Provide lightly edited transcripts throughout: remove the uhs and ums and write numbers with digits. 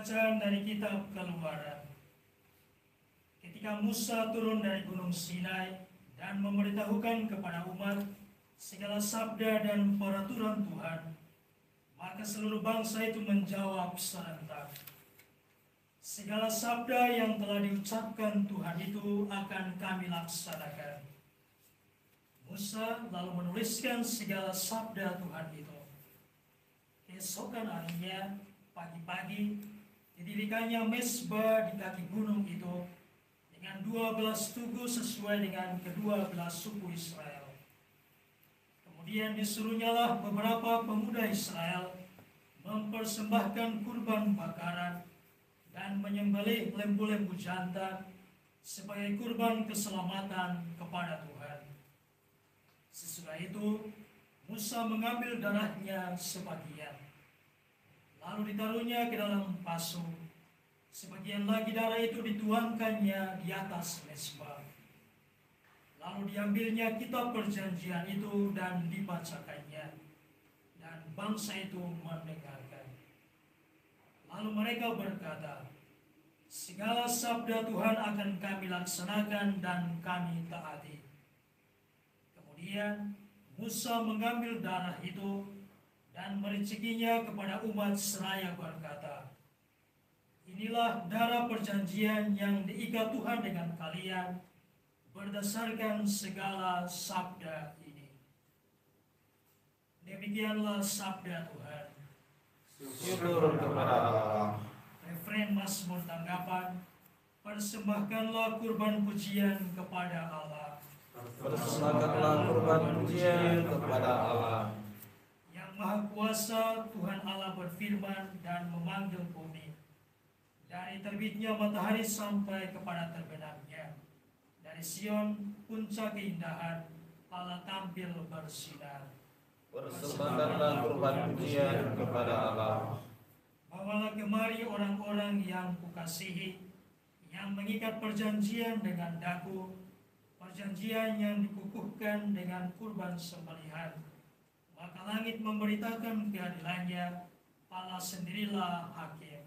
Bacaan dari kitab Keluaran. Ketika Musa turun dari gunung Sinai dan memberitahukan kepada umat segala sabda dan peraturan Tuhan, maka seluruh bangsa itu menjawab serentak, segala sabda yang telah diucapkan Tuhan itu akan kami laksanakan. Musa lalu menuliskan segala sabda Tuhan itu. Keesokan harinya, pagi-pagi, didirikannya mezbah di kaki gunung itu dengan 12 tugu sesuai dengan ke-12 suku Israel. Kemudian disuruhnyalah beberapa pemuda Israel mempersembahkan kurban bakaran dan menyembelih lembu-lembu jantan sebagai kurban keselamatan kepada Tuhan. Sesudah itu, Musa mengambil darahnya sebagian, lalu ditaruhnya ke dalam pasu. Sebagian lagi darah itu dituangkannya di atas mezbah. Lalu diambilnya kitab perjanjian itu dan dibacakannya, dan bangsa itu mendengarkan. Lalu mereka berkata, segala sabda Tuhan akan kami laksanakan dan kami taati. Kemudian Musa mengambil darah itu dan mericikinya kepada umat seraya berkata, inilah darah perjanjian yang diikat Tuhan dengan kalian berdasarkan segala sabda ini. Demikianlah sabda Tuhan. Syukur kepada Allah. Refren Mazmur tanggapan, persembahkanlah kurban pujian kepada Allah. Persembahkanlah kurban pujian kepada Allah. Yang Maha Kuasa Tuhan Allah berfirman dan memanggil bumi. Dari terbitnya matahari sampai kepada terbenamnya, dari Sion puncak keindahan Allah tampil bersinar. Persembahkanlah kurban pujian kepada Allah. Bawalah kemari orang-orang yang kukasihi, yang mengikat perjanjian dengan daku, perjanjian yang dikukuhkan dengan kurban sembelihan. Maka langit memberitakan keadilannya, Allah sendirilah hakim.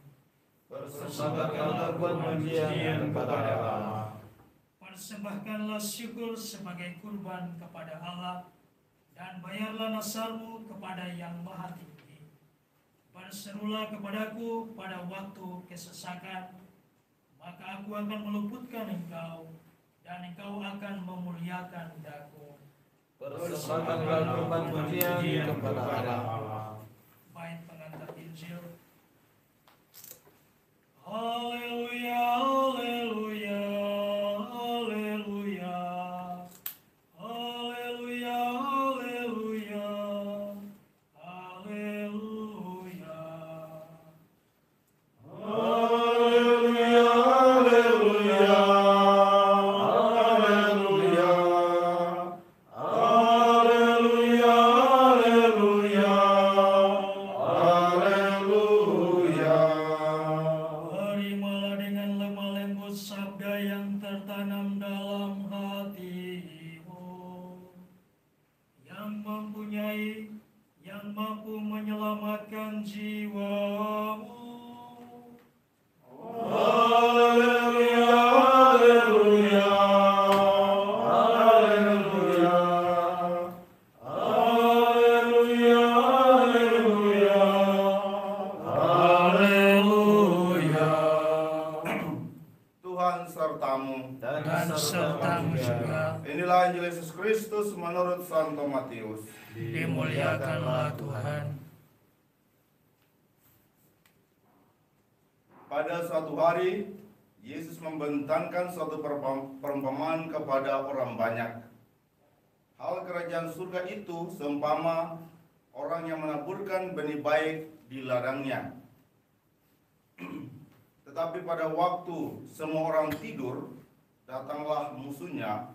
Persembahkanlah kurban pujian kepada Allah. Persembahkanlah syukur sebagai kurban kepada Allah, dan bayarlah nasarmu kepada Yang Maha Tinggi. Berserulah kepadaku pada waktu kesesakan, maka aku akan meluputkan engkau, dan engkau akan memuliakan daku. Persembahkanlah kurban pujian kepada Allah. Bait pengantar Injil. Haleluya, haleluya, haleluya, haleluya, haleluya, haleluya. Haleluya, haleluya, haleluya, haleluya, haleluya, haleluya. Terimalah dengan lemah lembut sabda yang tertanam dalam hatimu, yang mempunyai, yang mampu menyelamatkan jiwamu. Haleluya, haleluya, haleluya, haleluya, haleluya, haleluya. Tuhan sertamu. Dan sertamu juga. Inilah Injil Yesus Kristus menurut Santo Matius. Dimuliakanlah Tuhan. Pada suatu hari, Yesus membentangkan suatu perumpamaan kepada orang banyak. Hal kerajaan surga itu seumpama orang yang menaburkan benih baik di ladangnya. Tetapi pada waktu semua orang tidur, datanglah musuhnya,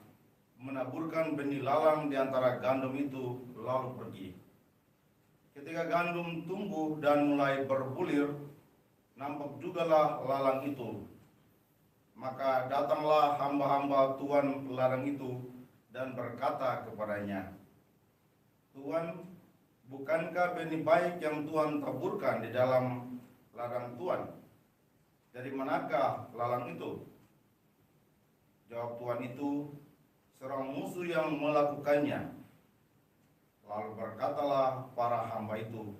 menaburkan benih lalang di antara gandum itu, lalu pergi. Ketika gandum tumbuh dan mulai berbulir, nampak jugalah lalang itu. Maka datanglah hamba-hamba Tuhan ladang itu dan berkata kepadanya, Tuhan, bukankah benih baik yang Tuhan taburkan di dalam ladang Tuhan? dari manakah lalang itu? Jawab Tuhan itu, seorang musuh yang melakukannya. Lalu berkatalah para hamba itu,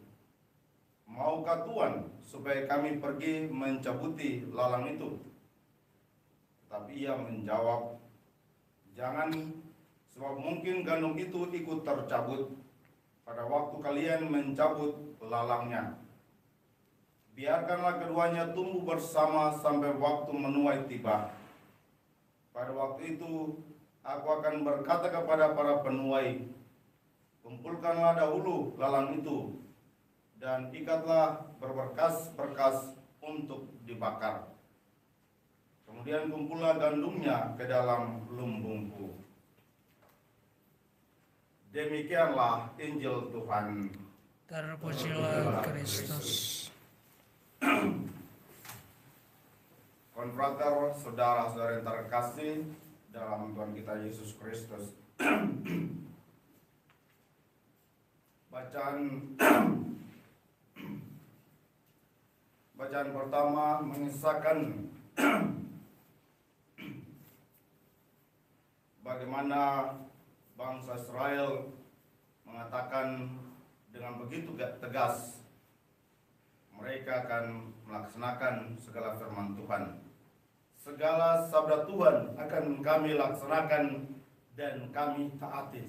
maukah Tuhan supaya kami pergi mencabuti lalang itu? Tapi ia menjawab, jangan, sebab mungkin gandum itu ikut tercabut pada waktu kalian mencabut lalangnya. Biarkanlah keduanya tumbuh bersama sampai waktu menuai tiba. Pada waktu itu aku akan berkata kepada para penuai, kumpulkanlah dahulu lalang itu dan ikatlah berberkas-berkas untuk dibakar. Kemudian kumpullah gandumnya ke dalam lumbungku. Demikianlah Injil Tuhan. Terpujilah Kristus. Konfrater, saudara-saudara yang terkasih dalam Tuhan kita Yesus Kristus. Bacaan pertama mengisahkan bagaimana bangsa Israel mengatakan dengan begitu tegas mereka akan melaksanakan segala firman Tuhan. Segala sabda Tuhan akan kami laksanakan dan kami taati.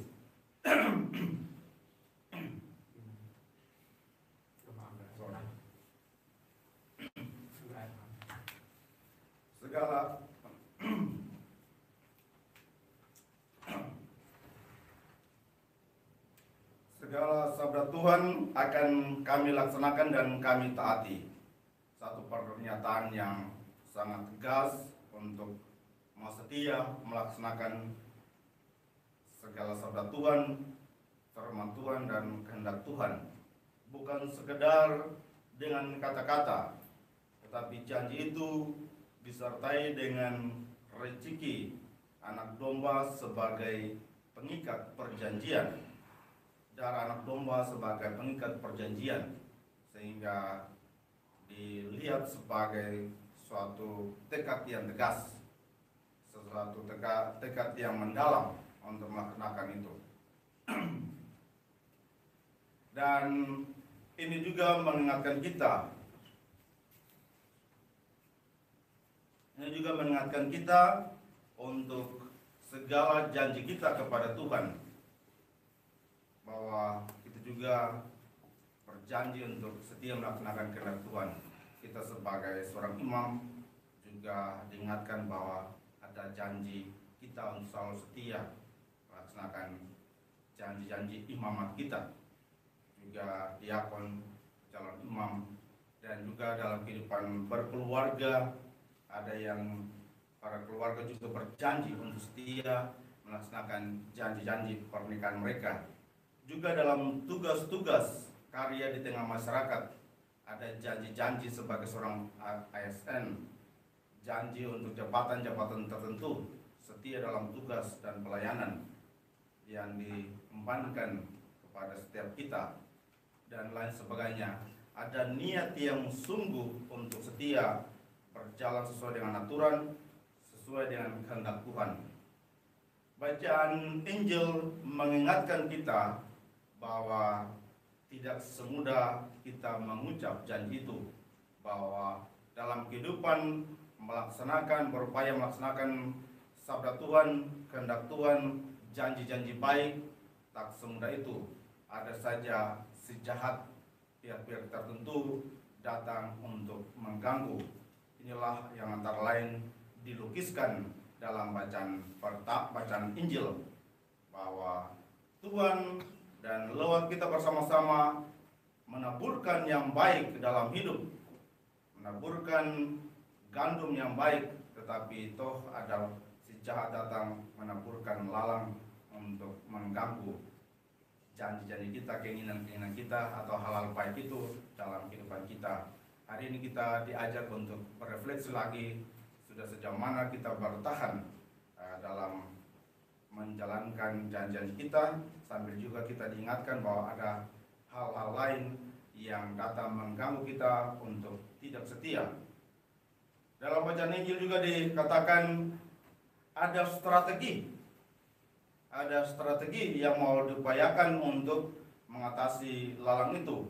Segala sabda Tuhan akan kami laksanakan dan kami taati. Satu pernyataan yang sangat tegas untuk setia melaksanakan segala sabda Tuhan, firman Tuhan dan kehendak Tuhan. Bukan sekedar dengan kata-kata, tetapi janji itu disertai dengan rezeki anak domba sebagai pengikat perjanjian. Darah anak domba sebagai pengikat perjanjian, sehingga dilihat sebagai suatu tekad yang tegas, sesuatu tekad yang mendalam untuk melaksanakan itu. Dan ini juga mengingatkan kita untuk segala janji kita kepada Tuhan, bahwa kita juga berjanji untuk setia melaksanakan kehendak Tuhan. Kita sebagai seorang imam juga diingatkan bahwa ada janji kita untuk selalu setia melaksanakan janji-janji imamat kita. Juga diakon, calon imam, dan juga dalam kehidupan berkeluarga, ada yang para keluarga juga berjanji untuk setia melaksanakan janji-janji pernikahan mereka. Juga dalam tugas-tugas karya di tengah masyarakat, ada janji-janji sebagai seorang ASN, janji untuk jabatan-jabatan tertentu, setia dalam tugas dan pelayanan yang diembankan kepada setiap kita, dan lain sebagainya. Ada niat yang sungguh untuk setia berjalan sesuai dengan aturan, sesuai dengan kehendak Tuhan. Bacaan Injil mengingatkan kita bahwa tidak semudah kita mengucap janji itu, bahwa dalam kehidupan berupaya melaksanakan sabda Tuhan, kehendak Tuhan, janji-janji baik, tak semudah itu. Ada saja si jahat, pihak-pihak tertentu datang untuk mengganggu. Inilah yang antara lain dilukiskan dalam bacaan Injil, bahwa Tuhan dan lewat kita bersama-sama menaburkan yang baik ke dalam hidup, menaburkan gandum yang baik, tetapi toh ada si jahat datang menaburkan lalang untuk mengganggu janji-janji kita, keinginan-keinginan kita, atau hal-hal baik itu dalam kehidupan kita. Hari ini kita diajak untuk berefleksi lagi, sudah sejauh mana kita bertahan dalam menjalankan janji-janji kita, sambil juga kita diingatkan bahwa ada hal-hal lain yang datang mengganggu kita untuk tidak setia. Dalam bacaan Injil juga dikatakan ada strategi yang mau diupayakan untuk mengatasi lalang itu.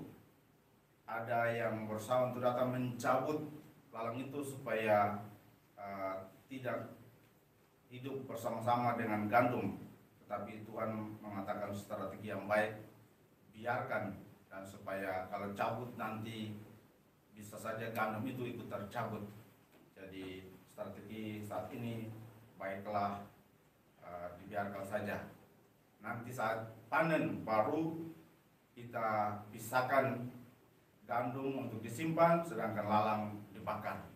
Ada yang berusaha untuk datang mencabut lalang itu supaya tidak hidup bersama-sama dengan gandum. Tetapi Tuhan mengatakan strategi yang baik, biarkan, dan supaya kalau cabut nanti bisa saja gandum itu ikut tercabut. Jadi strategi saat ini baiklah dibiarkan saja. Nanti saat panen baru kita pisahkan gandum untuk disimpan, sedangkan lalang dibakar.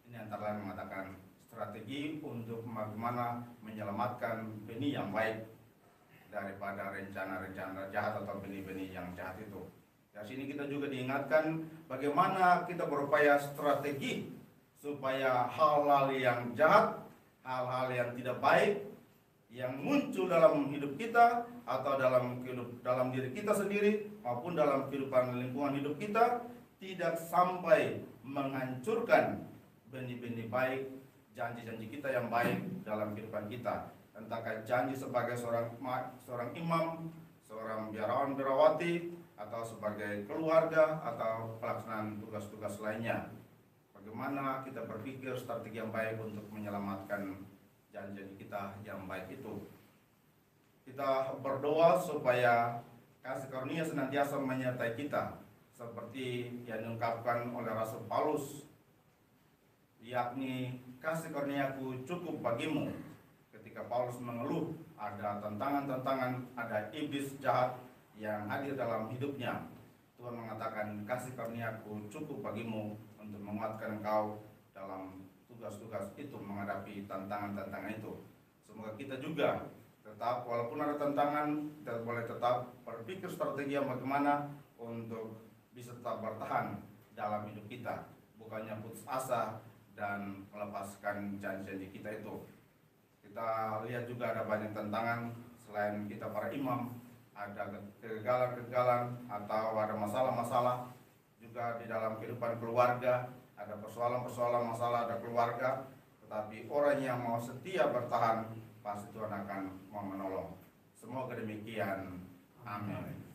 Ini antara lain mengatakan strategi untuk bagaimana menyelamatkan benih yang baik daripada rencana-rencana jahat atau benih-benih yang jahat itu. Dari sini kita juga diingatkan bagaimana kita berupaya strategi supaya hal-hal yang jahat, hal-hal yang tidak baik yang muncul dalam hidup kita atau dalam diri kita sendiri maupun dalam kehidupan lingkungan hidup kita tidak sampai menghancurkan benih-benih baik, janji-janji kita yang baik dalam kehidupan kita. Entahkah janji sebagai seorang imam, seorang biarawan biarawati, atau sebagai keluarga atau pelaksanaan tugas-tugas lainnya. Bagaimana kita berpikir strategi yang baik untuk menyelamatkan janji kita yang baik itu. Kita berdoa supaya kasih karunia senantiasa menyertai kita, seperti yang diungkapkan oleh Rasul Paulus, yakni kasih karuniaku cukup bagimu. Ketika Paulus mengeluh ada tantangan-tantangan, ada iblis jahat yang hadir dalam hidupnya, Tuhan mengatakan kasih karuniaku cukup bagimu untuk menguatkan engkau dalam tugas-tugas itu, menghadapi tantangan-tantangan itu. Semoga kita juga tetap, walaupun ada tantangan, kita boleh tetap berpikir strategi yang bagaimana untuk bisa tetap bertahan dalam hidup kita, bukannya putus asa dan melepaskan janji-janji kita itu. Kita lihat juga ada banyak tantangan selain kita para imam, ada kegagalan-kegagalan atau ada masalah-masalah juga di dalam kehidupan keluarga, ada persoalan-persoalan masalah ada keluarga, tetapi orang yang mau setia bertahan pasti Tuhan akan mau menolong. Semoga demikian. Amin.